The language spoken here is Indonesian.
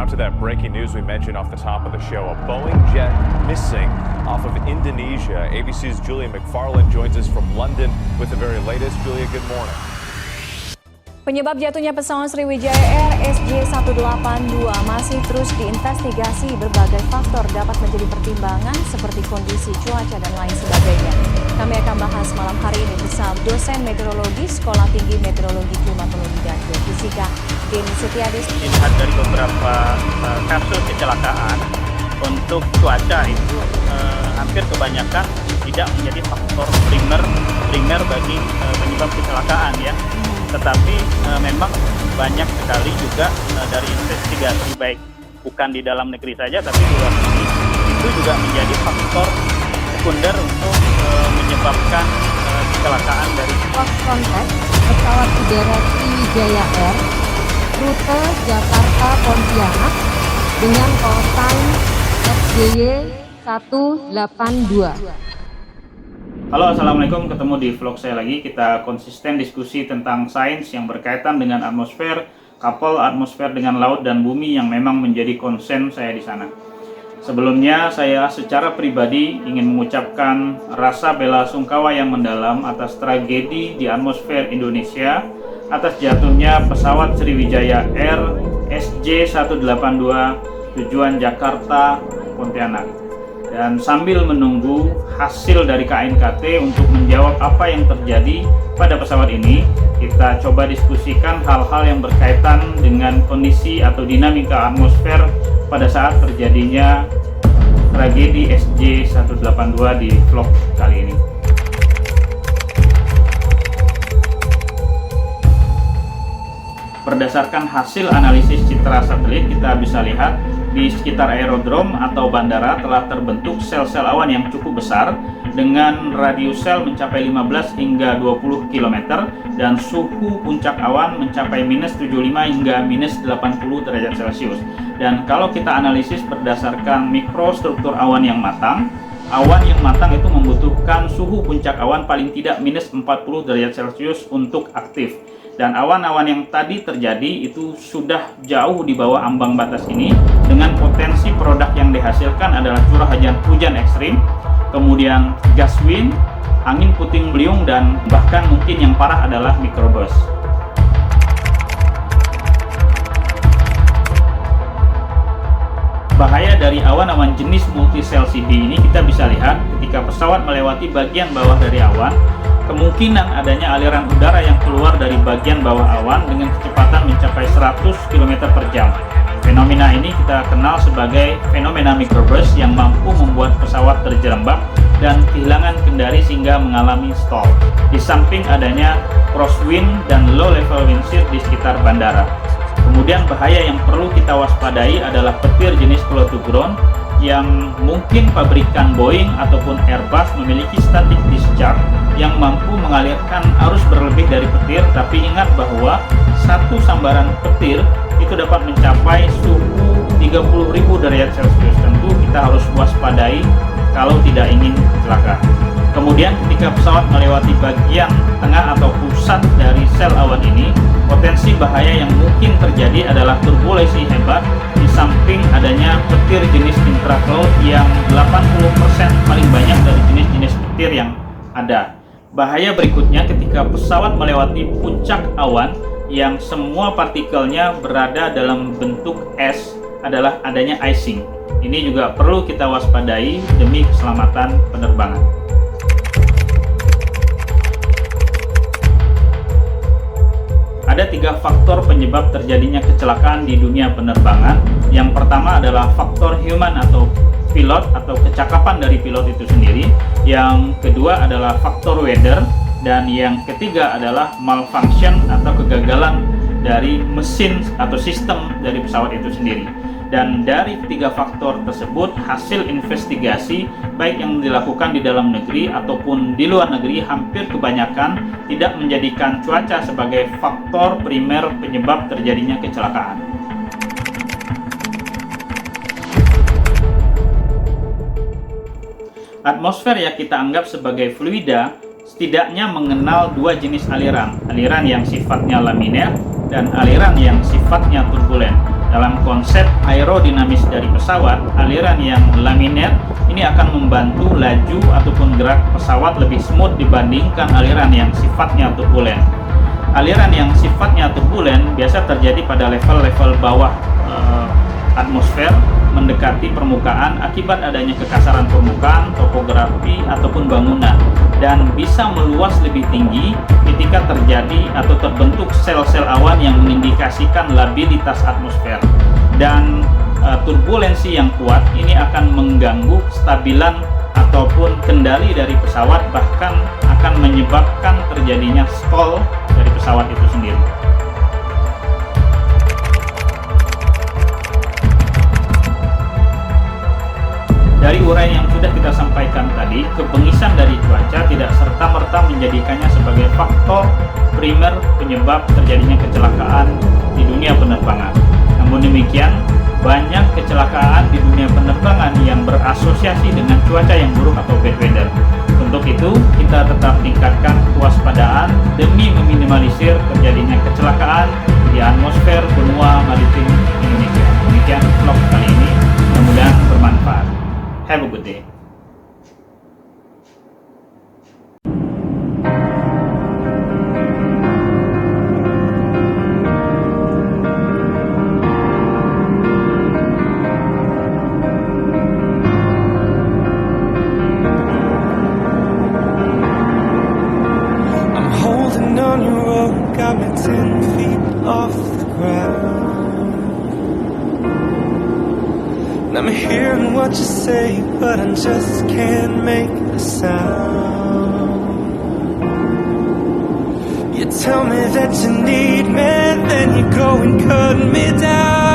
to that breaking news we mentioned off the top of the show. A Boeing jet missing off of Indonesia. ABC's Julia McFarland joins us from London with the very latest. Julia, good morning. Penyebab jatuhnya pesawat Sriwijaya Air SJ182 masih terus diinvestigasi. Berbagai faktor dapat menjadi pertimbangan seperti kondisi cuaca dan lain sebagainya. Kami akan bahas malam hari ini bersama dosen meteorologi Sekolah Tinggi Meteorologi, Klimatologi dan Geofisika Denny Setiadi. Dilihat dari beberapa kasus kecelakaan untuk cuaca itu hampir kebanyakan tidak menjadi faktor primer bagi penyebab kecelakaan ya. Tetapi memang banyak sekali juga dari investigasi baik bukan di dalam negeri saja tapi di luar negeri itu juga menjadi faktor sekunder untuk menyebabkan kecelakaan dari konteks pesawat udara Sriwijaya Air rute Jakarta Pontianak dengan call sign SJY 182. Halo, assalamualaikum, ketemu di vlog saya lagi. Kita konsisten diskusi tentang sains yang berkaitan dengan atmosfer, couple atmosfer dengan laut dan bumi yang memang menjadi konsen saya di sana. Sebelumnya saya secara pribadi ingin mengucapkan rasa bela sungkawa yang mendalam atas tragedi di atmosfer Indonesia atas jatuhnya pesawat Sriwijaya Air SJ182 tujuan Jakarta Pontianak. Dan sambil menunggu hasil dari KNKT untuk menjawab apa yang terjadi pada pesawat ini, kita coba diskusikan hal-hal yang berkaitan dengan kondisi atau dinamika atmosfer pada saat terjadinya tragedi SJ182 di vlog kali ini. Berdasarkan hasil analisis citra satelit, kita bisa lihat di sekitar aerodrom atau bandara telah terbentuk sel-sel awan yang cukup besar dengan radius sel mencapai 15 hingga 20 km dan suhu puncak awan mencapai minus 75 hingga minus 80 derajat Celcius. Dan kalau kita analisis berdasarkan mikrostruktur awan yang matang itu membutuhkan suhu puncak awan paling tidak minus 40 derajat Celcius untuk aktif. Dan awan-awan yang tadi terjadi itu sudah jauh di bawah ambang batas ini, dengan potensi produk yang dihasilkan adalah curah hujan ekstrim, kemudian gas wind, angin puting beliung, dan bahkan mungkin yang parah adalah microburst. Bahaya dari awan-awan jenis multisel CB ini kita bisa lihat ketika pesawat melewati bagian bawah dari awan, kemungkinan adanya aliran udara yang keluar dari bagian bawah awan dengan kecepatan mencapai 100 km per jam. Fenomena ini kita kenal sebagai fenomena microburst yang mampu membuat pesawat terjerembab dan kehilangan kendali sehingga mengalami stall. Di samping adanya crosswind dan low level wind shear di sekitar bandara. Kemudian bahaya yang perlu kita waspadai adalah petir jenis flow to ground yang mungkin pabrikan Boeing ataupun Airbus memiliki static discharge yang mampu mengalirkan arus berlebih dari petir, tapi ingat bahwa satu sambaran petir itu dapat mencapai suhu 30.000 derajat Celcius. Tentu kita harus waspadai kalau tidak ingin celaka. Kemudian ketika pesawat melewati bagian tengah atau pusat dari sel awan ini, potensi bahaya yang mungkin terjadi adalah turbulensi hebat, di samping adanya petir jenis intracloud yang 80% paling banyak dari jenis-jenis petir yang ada. Bahaya berikutnya ketika pesawat melewati puncak awan yang semua partikelnya berada dalam bentuk es adalah adanya icing. Ini juga perlu kita waspadai demi keselamatan penerbangan. Ada 3 faktor penyebab terjadinya kecelakaan di dunia penerbangan. Yang pertama adalah faktor human atau pilot atau kecakapan dari pilot itu sendiri. Yang kedua adalah faktor weather, dan yang ketiga adalah malfunction atau kegagalan dari mesin atau sistem dari pesawat itu sendiri. Dan dari 3 faktor tersebut, hasil investigasi baik yang dilakukan di dalam negeri ataupun di luar negeri hampir kebanyakan tidak menjadikan cuaca sebagai faktor primer penyebab terjadinya kecelakaan. Atmosfer yang kita anggap sebagai fluida setidaknya mengenal 2 jenis aliran yang sifatnya laminer dan aliran yang sifatnya turbulen. Dalam konsep aerodinamis dari pesawat, aliran yang laminar ini akan membantu laju ataupun gerak pesawat lebih smooth dibandingkan aliran yang sifatnya turbulen. Aliran yang sifatnya turbulen biasa terjadi pada level-level bawah atmosfer mendekati permukaan akibat adanya kekasaran permukaan, topografi, ataupun bangunan, dan bisa meluas lebih tinggi ketika terjadi atau terbentuk sel-sel awan yang mengindikasikan labilitas atmosfer. Dan turbulensi yang kuat ini akan mengganggu kestabilan ataupun kendali dari pesawat, bahkan akan menyebabkan terjadinya stall dari pesawat itu sendiri. Dari uraian yang sudah kita sampaikan tadi, kebengisan dari cuaca tidak serta-merta menjadikannya sebagai faktor primer penyebab terjadinya kecelakaan di dunia penerbangan. Namun demikian, banyak kecelakaan di dunia penerbangan yang berasosiasi dengan cuaca yang buruk atau bad weather. Untuk itu, kita tetap tingkatkan kewaspadaan demi meminimalisir terjadinya kecelakaan di atmosfer benua maritim Indonesia. Demikian vlog kali ini, mudah-mudahan bermanfaat. Have a good day. I'm holding on your rope, got me 10 feet off the ground. I'm hearing what you say, but I just can't make a sound. You tell me that you need me, then you go and cut me down.